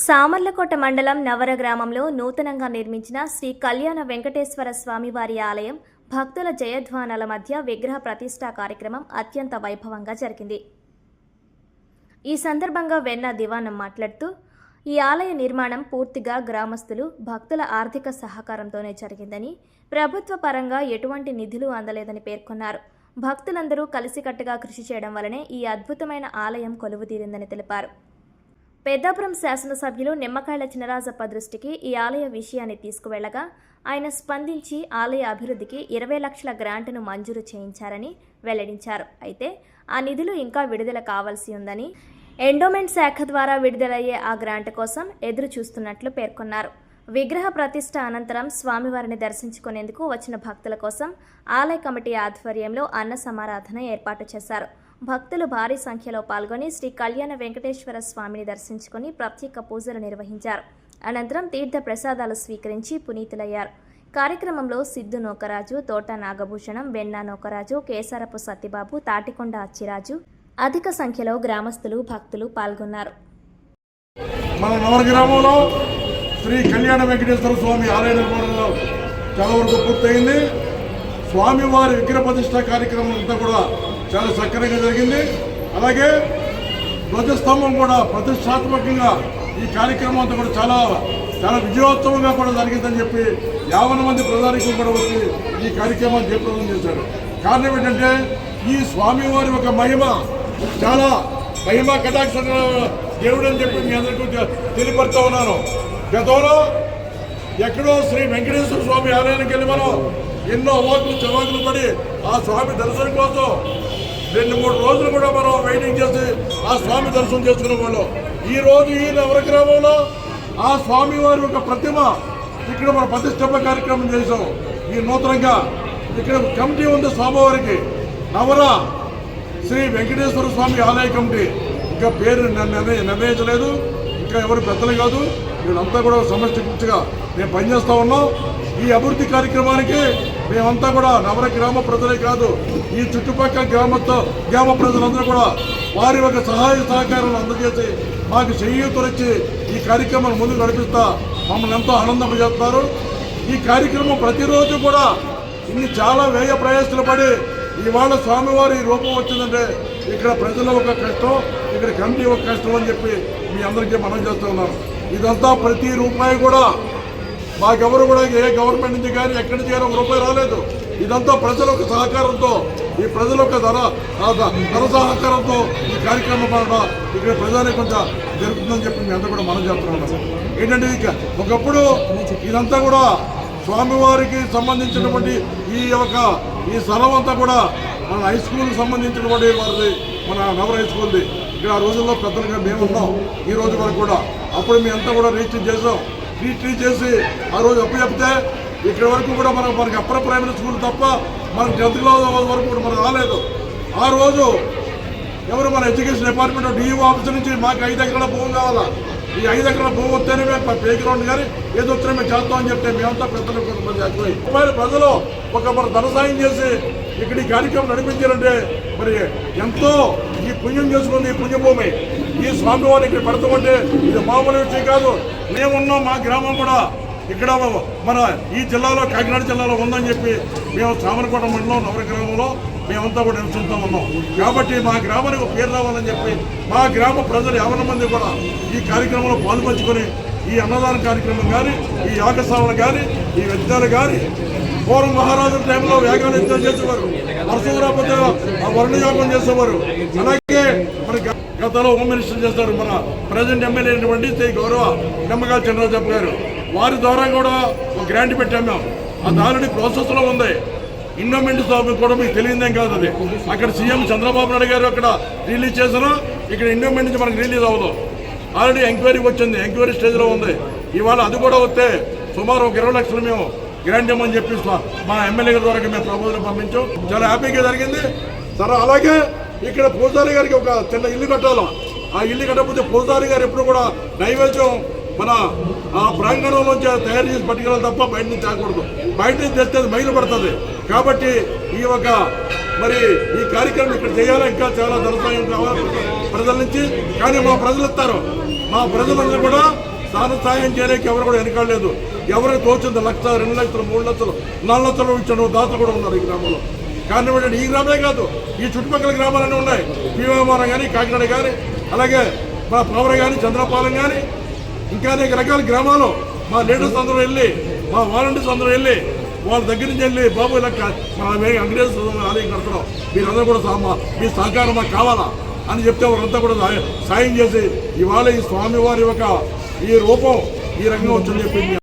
సామర్లకోట మండలం నవర గ్రామంలో నూతనంగా నిర్మించిన శ్రీ కళ్యాణ వెంకటేశ్వర స్వామివారి ఆలయం భక్తుల జయధ్వానాల మధ్య విగ్రహ ప్రతిష్ఠా కార్యక్రమం అత్యంత వైభవంగా జరిగింది. ఈ సందర్భంగా వెన్న దివానం మాట్లాడుతూ ఈ ఆలయ నిర్మాణం పూర్తిగా గ్రామస్తులు భక్తుల ఆర్థిక సహకారంతోనే జరిగిందని, ప్రభుత్వ పరంగా ఎటువంటి నిధులు అందలేదని పేర్కొన్నారు. భక్తులందరూ కలిసికట్టుగా కృషి చేయడం వల్లనే ఈ అద్భుతమైన ఆలయం కొలువుదీరిందని తెలిపారు. పెద్దాపురం శాసనసభ్యులు నిమ్మకాయల చినరాజప్ప దృష్టికి ఈ ఆలయ విషయాన్ని తీసుకువెళ్లగా ఆయన స్పందించి ఆలయ అభివృద్ధికి 20 లక్షల గ్రాంటును మంజూరు చేయించారని వెల్లడించారు. అయితే ఆ నిధులు ఇంకా విడుదల కావాల్సి ఉందని, ఎండోమెంట్ శాఖ ద్వారా విడుదలయ్యే ఆ గ్రాంట్ కోసం ఎదురు చూస్తున్నట్లు పేర్కొన్నారు. విగ్రహ ప్రతిష్ఠ అనంతరం స్వామివారిని దర్శించుకునేందుకు వచ్చిన భక్తుల కోసం ఆలయ కమిటీ ఆధ్వర్యంలో అన్న సమారాధన ఏర్పాటు చేశారు. భక్తులు భారీ సంఖ్యలో పాల్గొని శ్రీ కళ్యాణ వెంకటేశ్వర స్వామిని దర్శించుకుని ప్రత్యేక పూజలు నిర్వహించారు. అనంతరం తీర్థ ప్రసాదాలు స్వీకరించి పునీతులయ్యారు. కార్యక్రమంలో సిద్ధు నోకరాజు, తోట నాగభూషణం, వెన్నా నోకరాజు, కేసరపు సత్యబాబు, తాటికొండ అచ్చిరాజు, అధిక సంఖ్యలో గ్రామస్తులు భక్తులు పాల్గొన్నారు. మన నవరగ్రామంలో శ్రీ కళ్యాణ వెంకటేశ్వర స్వామి ఆలయ నిర్మాణంలో చాలా వరకు పూర్తయింది. స్వామివారి విగ్రహ ప్రతిష్ఠ కార్యక్రమం అంతా కూడా చాలా సక్రమంగా జరిగింది. అలాగే ధ్వజస్తంభం కూడా ప్రతిష్టాత్మకంగా ఈ కార్యక్రమం అంతా కూడా చాలా చాలా విజయోత్సవంగా కూడా జరిగిందని చెప్పి 50 మంది ప్రజానికులు కూడా వచ్చి ఈ కార్యక్రమాన్ని జయప్రదం చేశారు. కారణం ఏంటంటే ఈ స్వామివారి ఒక మహిమ చాలా మహిమ కటాక్ష దేవుడు అని చెప్పి మీ అందరికీ తెలియపరుస్తూ ఉన్నాను. గతంలో ఎక్కడో శ్రీ వెంకటేశ్వర స్వామి ఆలయానికి వెళ్ళి మనం ఎన్నో అవాకులు చవాకులు పడి ఆ స్వామి దర్శనం కోసం 2-3 రోజులు కూడా మనం వెయిటింగ్ చేసి ఆ స్వామి దర్శనం చేసుకునే వాళ్ళం. ఈరోజు ఈ నవరగ్రామంలో ఆ స్వామివారి ఒక ప్రతిమ ఇక్కడ మనం ప్రతిష్టంభ కార్యక్రమం చేసాం. ఈ నూతనంగా ఇక్కడ కమిటీ ఉంది స్వామివారికి, నవర శ్రీ వెంకటేశ్వర స్వామి ఆలయ కమిటీ. ఇంకా పేరు నిర్ణయించలేదు, ఇంకా ఎవరు పెద్దలు కాదు, వీళ్ళంతా కూడా సమష్టిగా మేము పనిచేస్తూ ఉన్నాం. ఈ అభివృద్ధి కార్యక్రమానికి మేమంతా కూడా నవర గ్రామ ప్రజలే కాదు, ఈ చుట్టుపక్కల గ్రామ ప్రజలందరూ కూడా వారి ఒక సహాయ సహకారాలు అందజేసి మాకు చేయూతనిచ్చి ఈ కార్యక్రమాన్ని ముందుకు నడిపిస్తా మమ్మల్ని ఎంతో ఆనందింపజేస్తున్నారు. ఈ కార్యక్రమం ప్రతిరోజు కూడా ఇన్ని చాలా వ్యయ ప్రయాసాలు పడి ఇవాళ స్వామివారి రూపం వచ్చిందంటే ఇక్కడ ప్రజల ఒక కష్టం, ఇక్కడ కమిటీ ఒక కష్టం అని చెప్పి మీ అందరికీ మనం చేస్తూ ఉన్నాను. ఇదంతా ప్రతి రూపాయి కూడా మాకెవరు కూడా ఏ గవర్నమెంట్ నుంచి కానీ ఎక్కడి నుంచి కానీ ₹1 రాలేదు. ఇదంతా ప్రజల యొక్క సహకారంతో, ఈ ప్రజల యొక్క ధర సహకారంతో ఈ కార్యక్రమం ఇక్కడ ప్రజానికి కొంచెం జరుగుతుందని చెప్పి మీ అందరూ కూడా మనం చేస్తున్నాం. ఏంటంటే ఒకప్పుడు ఇదంతా కూడా స్వామివారికి సంబంధించినటువంటి ఈ స్థలం అంతా కూడా మన హై స్కూల్కి సంబంధించినటువంటి వారిది, మన నవర హై స్కూల్ది. ఇక్కడ ఆ రోజుల్లో పెద్దలుగా మేము ఉన్నాం ఈ రోజు వరకు కూడా. అప్పుడు మేము అంతా కూడా రీచ్ చేసి ఆ రోజు అప్పు చెప్తే ఇక్కడ వరకు కూడా మనకి అప్పర్ ప్రైమరీ స్కూల్ తప్ప మనకు 10th క్లాస్ వరకు కూడా మనం రాలేదు. ఆ రోజు ఎవరు మన ఎడ్యుకేషన్ డిపార్ట్మెంట్ డిఈఓ ఆఫీసర్ నుంచి మాకు 5 ఎకరాల భూమి కావాలా, ఈ 5 ఎకరాల భూమి వస్తేనే మేము ప్లే గ్రౌండ్ కానీ ఏదో వచ్చినా మేము చేస్తామని చెప్తే మేమంతా పెద్దలు కొంతమంది ప్రజలు మన ధన సాయం చేసి ఇక్కడ ఈ కార్యక్రమం నడిపించారంటే మరి ఎంతో ఈ పుణ్యం చేసుకుంది. ఈ పుణ్యభూమి ఈ స్వామివారిని ఇక్కడ పెడతామంటే ఇది మామూలు విషయం కాదు. మేమున్నాం, మా గ్రామం కూడా ఇక్కడ మన ఈ జిల్లాలో, కాకినాడ జిల్లాలో ఉందని చెప్పి మేము సామర్లకోట మండలం నవర గ్రామంలో మేమంతా కూడా నివసిస్తూ ఉన్నాం. కాబట్టి మా గ్రామానికి ఒక పేరు రావాలని చెప్పి మా గ్రామ ప్రజలు 50 మంది కూడా ఈ కార్యక్రమంలో పాల్పంచుకొని ఈ అన్నదాన కార్యక్రమం కానీ, ఈ యాగశాలను కానీ, ఈ యజ్ఞాలు కానీ పూర్వం మహారాజుల టైంలో వేగాలు యుద్ధం చేసేవారు, పరశురాపతి వర్ణయాగం చేసేవారు. అలాగే మన గతంలో హోమ్ మినిస్టర్ చేస్తారు మన ప్రజెంట్ ఎమ్మెల్యే అయినటువంటి శ్రీ గౌరవ నిమ్మకాయల చినరాజప్ప గారు. వారి ద్వారా కూడా ఒక గ్రాంట్ పెట్టాము మేము. అది ఆల్రెడీ ప్రాసెస్లో ఉంది. ఎండోమెంట్ స్టాఫ్ కూడా మీకు తెలియదేం కాదు. అది అక్కడ సీఎం చంద్రబాబు నాయుడు గారు అక్కడ రిలీజ్ చేసినా ఇక్కడ ఎండోమెంట్ నుంచి మనకు రిలీజ్ అవ్వదు. ఆల్రెడీ ఎంక్వైరీ వచ్చింది, ఎంక్వైరీ స్టేజ్లో ఉంది. ఇవాళ అది కూడా వస్తే సుమారు ఒక 20 లక్షలు మేము గ్రాంట్ ఇవ్వమని చెప్పి మా ఎమ్మెల్యే ద్వారా మేము ప్రపోజల్ పంపించాం. చాలా హ్యాపీగా జరిగింది. సరే, అలాగే ఇక్కడ పూజారి గారికి ఒక చిన్న ఇల్లు కట్టాలి. ఆ ఇల్లు కట్టకపోతే పూజారి గారు ఎప్పుడు కూడా నైవేద్యం మన ఆ ప్రాంగణంలోంచి తయారు చేసి పట్టుకెళ్ళాలి తప్ప బయట నుంచి తాగకూడదు. బయట నుంచి తెస్తే అది మైలు పడుతుంది. కాబట్టి ఈ కార్యక్రమం ఇక్కడ చేయాలి. ఇంకా చాలా ధన సాయం కావాలి ప్రజల నుంచి. కానీ మా ప్రజలు ఇస్తారు. మా ప్రజలందరూ కూడా సాయం చేయడానికి ఎవరు కూడా వెనకాడలేదు. ఎవరికి తోచింది 1,00,000, 2 లక్షలు, 3 లక్షలు, 4 లక్షలు ఇచ్చిన దాతలు కూడా ఉన్నారు ఈ గ్రామంలో. కారణం ఏంటంటే ఈ గ్రామే కాదు, ఈ చుట్టుపక్కల గ్రామాలన్నీ ఉన్నాయి. భీమవరం కానీ, కాకినాడ కానీ, అలాగే మా పవర కానీ, చంద్రపాలెం కానీ, ఇంకా అనేక రకాల గ్రామాలు మా లీడర్స్ అందరూ వెళ్ళి, మా వాలంటీర్స్ అందరూ వెళ్ళి వాళ్ళ దగ్గర నుంచి వెళ్ళి బాబు ఇలా మా వెంకటేశ్వర ఆలయం కడుతున్నాం, మీరందరూ కూడా మీ సహకారం మాకు కావాలా అని చెప్తే వారంతా కూడా సాయం చేసి ఇవాళ ఈ స్వామివారి యొక్క ఈ రూపం ఈ రంగం వచ్చని చెప్పింది.